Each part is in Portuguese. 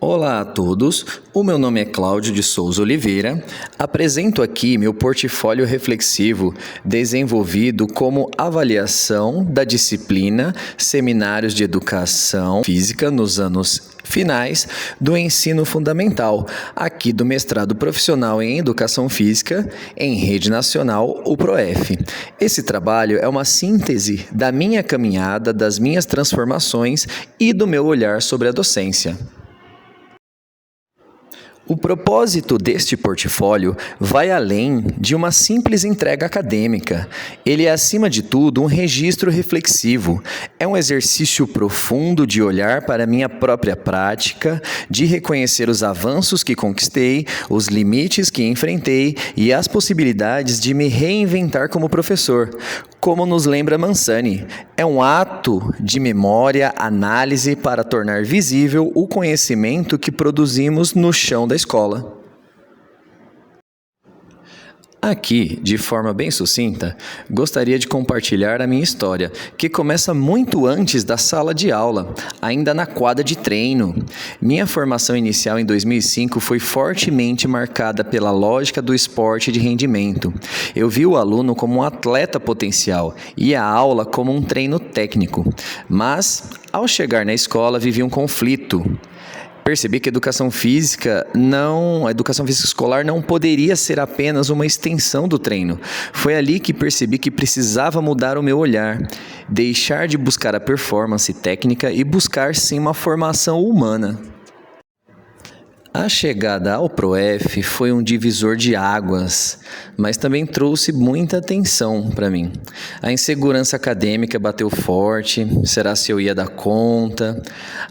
Olá a todos, o meu nome é Cláudio de Souza Oliveira. Apresento aqui meu portfólio reflexivo desenvolvido como avaliação da disciplina Seminários de Educação Física nos anos finais do ensino fundamental, aqui do mestrado profissional em Educação Física em Rede Nacional, o PROEF. Esse trabalho é uma síntese da minha caminhada, das minhas transformações e do meu olhar sobre a docência. O propósito deste portfólio vai além de uma simples entrega acadêmica. Ele é, acima de tudo, um registro reflexivo. É um exercício profundo de olhar para a minha própria prática, de reconhecer os avanços que conquistei, os limites que enfrentei e as possibilidades de me reinventar como professor. Como nos lembra Mansani, é um ato de memória, análise para tornar visível o conhecimento que produzimos no chão da escola. Aqui, de forma bem sucinta, gostaria de compartilhar a minha história, que começa muito antes da sala de aula, ainda na quadra de treino. Minha formação inicial em 2005 foi fortemente marcada pela lógica do esporte de rendimento. Eu vi o aluno como um atleta potencial e a aula como um treino técnico. Mas, ao chegar na escola, vivi um conflito. Percebi que a educação física escolar não poderia ser apenas uma extensão do treino. Foi ali que percebi que precisava mudar o meu olhar, deixar de buscar a performance técnica e buscar sim uma formação humana. A chegada ao PROEF foi um divisor de águas, mas também trouxe muita atenção para mim. A insegurança acadêmica bateu forte, será se eu ia dar conta?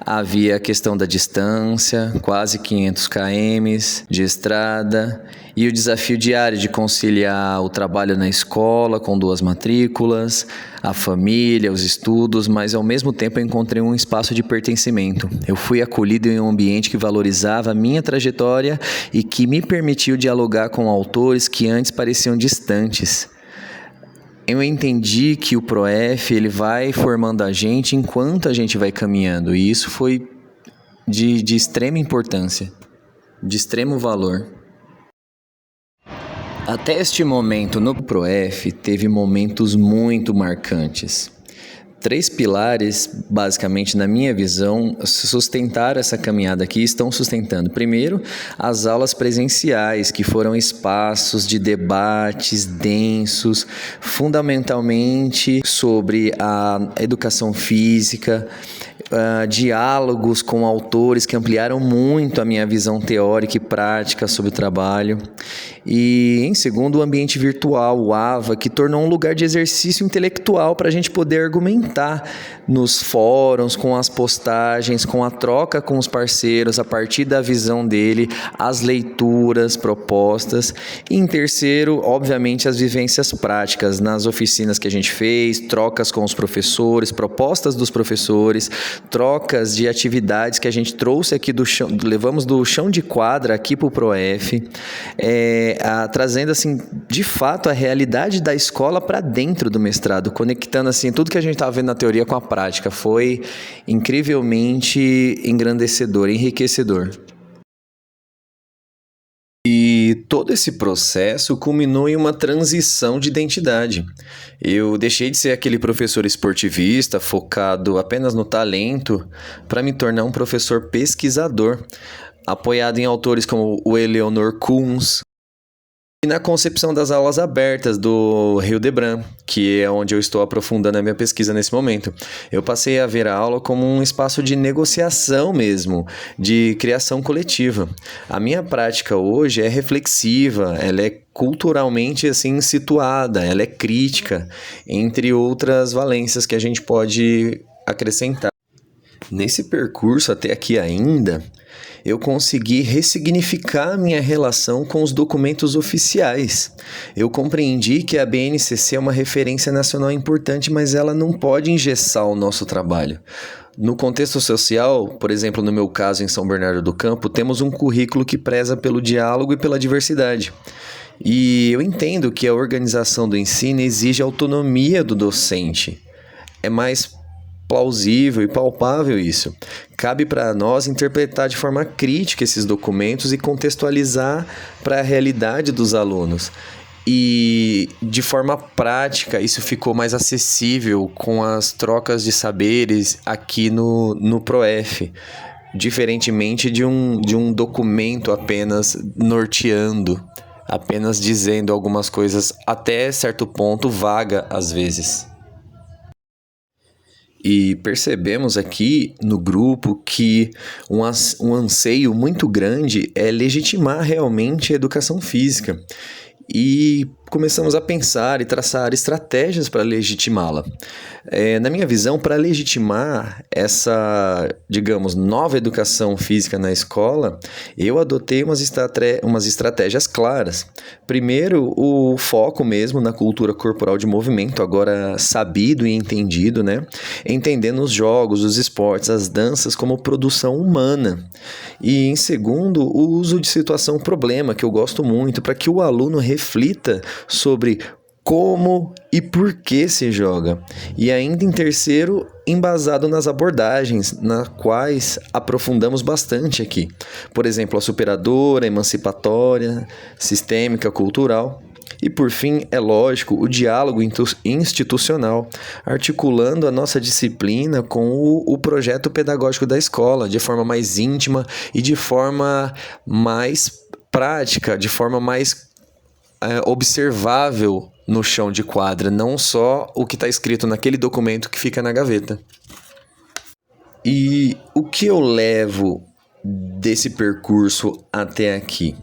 Havia a questão da distância, quase 500 km de estrada, e o desafio diário de conciliar o trabalho na escola com 2 matrículas, a família, os estudos, mas ao mesmo tempo eu encontrei um espaço de pertencimento. Eu fui acolhido em um ambiente que valorizava a minha trajetória e que me permitiu dialogar com autores que antes pareciam distantes. Eu entendi que o PROEF ele vai formando a gente enquanto a gente vai caminhando, e isso foi de extrema importância, de extremo valor. Até este momento no PROEF teve momentos muito marcantes. 3 pilares, basicamente, na minha visão, sustentaram essa caminhada aqui e estão sustentando. Primeiro, as aulas presenciais, que foram espaços de debates densos, fundamentalmente sobre a educação física, diálogos com autores que ampliaram muito a minha visão teórica e prática sobre o trabalho. E, em segundo, o ambiente virtual, o AVA, que tornou um lugar de exercício intelectual para a gente poder argumentar nos fóruns, com as postagens, com a troca com os parceiros, a partir da visão dele, as leituras, propostas. E, em terceiro, obviamente, as vivências práticas, nas oficinas que a gente fez, trocas com os professores, propostas dos professores, trocas de atividades que a gente trouxe aqui do chão, levamos do chão de quadra aqui para o PROEF, trazendo assim, de fato, a realidade da escola para dentro do mestrado, conectando assim tudo que a gente estava vendo na teoria com a prática. Foi incrivelmente engrandecedor, enriquecedor. E todo esse processo culminou em uma transição de identidade. Eu deixei de ser aquele professor esportivista focado apenas no talento para me tornar um professor pesquisador, apoiado em autores como o Eleonor Kunz, e na concepção das aulas abertas do Hildebrand, que é onde eu estou aprofundando a minha pesquisa nesse momento. Eu passei a ver a aula como um espaço de negociação mesmo, de criação coletiva. A minha prática hoje é reflexiva, ela é culturalmente assim situada, ela é crítica, entre outras valências que a gente pode acrescentar. Nesse percurso até aqui ainda, eu consegui ressignificar a minha relação com os documentos oficiais. Eu compreendi que a BNCC é uma referência nacional importante, mas ela não pode engessar o nosso trabalho. No contexto social, por exemplo, no meu caso em São Bernardo do Campo, temos um currículo que preza pelo diálogo e pela diversidade. E eu entendo que a organização do ensino exige autonomia do docente. É mais plausível e palpável isso. Cabe para nós interpretar de forma crítica esses documentos e contextualizar para a realidade dos alunos. E de forma prática, isso ficou mais acessível com as trocas de saberes aqui no ProF, diferentemente de um documento apenas norteando, apenas dizendo algumas coisas até certo ponto vaga às vezes. E percebemos aqui no grupo que um anseio muito grande é legitimar realmente a educação física. E começamos a pensar e traçar estratégias para legitimá-la. Na minha visão, para legitimar essa, digamos, nova educação física na escola, eu adotei umas estratégias claras. Primeiro, o foco mesmo na cultura corporal de movimento, agora sabido e entendido, né? Entendendo os jogos, os esportes, as danças como produção humana. E em segundo, o uso de situação-problema, que eu gosto muito, para que o aluno reflita sobre como e por que se joga. E ainda em terceiro, embasado nas abordagens, nas quais aprofundamos bastante aqui. Por exemplo, a superadora, a emancipatória, sistêmica, cultural. E por fim, é lógico, o diálogo institucional, articulando a nossa disciplina com o projeto pedagógico da escola, de forma mais íntima e de forma mais prática, de forma mais observável no chão de quadra, não só o que está escrito naquele documento que fica na gaveta. E o que eu levo desse percurso até aqui?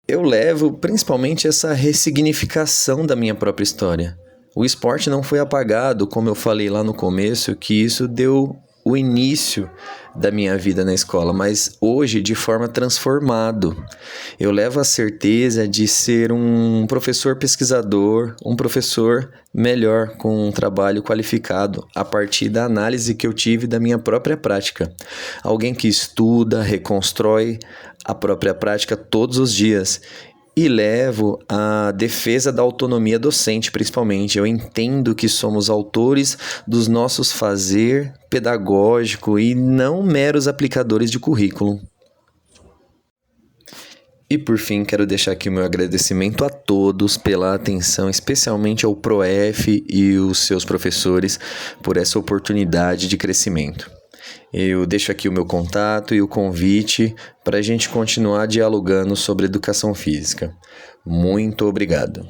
Eu levo principalmente essa ressignificação da minha própria história. O esporte não foi apagado, como eu falei lá no começo, que isso deu o início da minha vida na escola, mas hoje de forma transformado. Eu levo a certeza de ser um professor pesquisador, um professor melhor, com um trabalho qualificado, a partir da análise que eu tive da minha própria prática. Alguém que estuda, reconstrói a própria prática todos os dias. E levo a defesa da autonomia docente, principalmente. Eu entendo que somos autores dos nossos fazer pedagógico e não meros aplicadores de currículo. E por fim, quero deixar aqui o meu agradecimento a todos pela atenção, especialmente ao ProF e os seus professores, por essa oportunidade de crescimento. Eu deixo aqui o meu contato e o convite para a gente continuar dialogando sobre educação física. Muito obrigado.